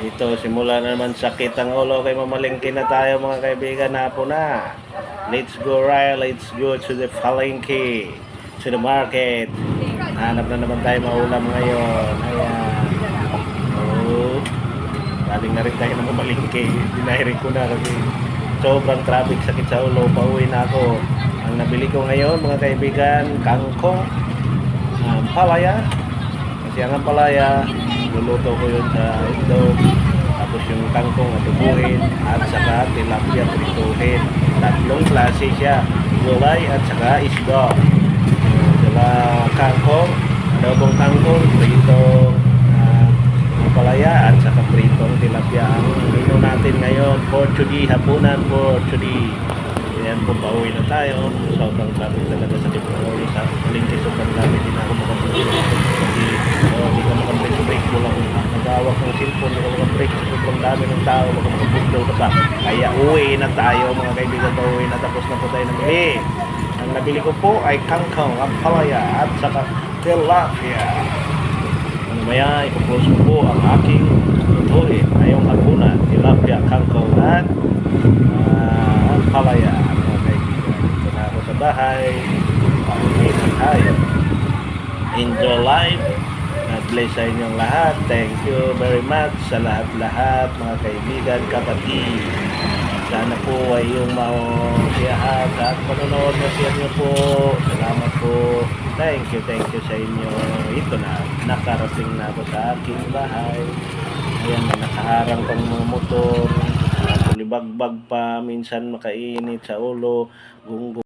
Ito, simula na naman sakit ang ulo kay mamalengke na tayo mga kaibigan, hapon na. Let's go Ryan, let's go to the palengke, to the market. Hanap na naman tayo maulam ngayon. Ayan. Oh, galing na rin tayo na mamalengke. Dinahirin ko na kasi sobrang traffic, sakit sa ulo. Pauwi na ako. Ang nabili ko ngayon mga kaibigan, kangkong, palaya. Kasi ang palaya, luluto ko yun sa itlog, tapos yung kangkong adubuhin, at saka tilapia prituhin. Tatlong klase siya, gulay at saka isda. Sila kangkong, adobong kangkong, pritong palaya at saka pritong tilapia. Ang menu natin ngayon, Portuguese, hapunan Portuguese. Ayan po, pauwi na tayo. Sobrang traffic talaga sa Tipoli. Sa palengke, sobrang dami din ako makapagod. Kasi hindi ka makapag-break mo lang. Nag-awak ng cellphone, hindi ka makapag-break. Sobrang dami ng tao, makapag-break ka pa. Kaya uwi na tayo mga kaibigan. Pauwi na, tapos na po tayo namili. Ang nabili ko po ay kangkong, ang palaya at saka tilapia. Mamaya, ipopost ko po ang aking lutuin. Ngayong hapunan, tilapia, kangkong at palaya. Mga kaibigan, ito na ako sa bahay. Pauwi na tayo. Enjoy life. God bless sa inyong lahat. Thank you very much sa lahat-lahat mga kaibigan, kapatid. Sana po ay yung mausiyahan at panonood na siya niyo po. Salamat po. Thank you sa inyo. Ito na, nakarating na ako sa aking bahay. Ayan, may nakaharang pang mga motor. Libagbag pa, minsan makainit sa ulo.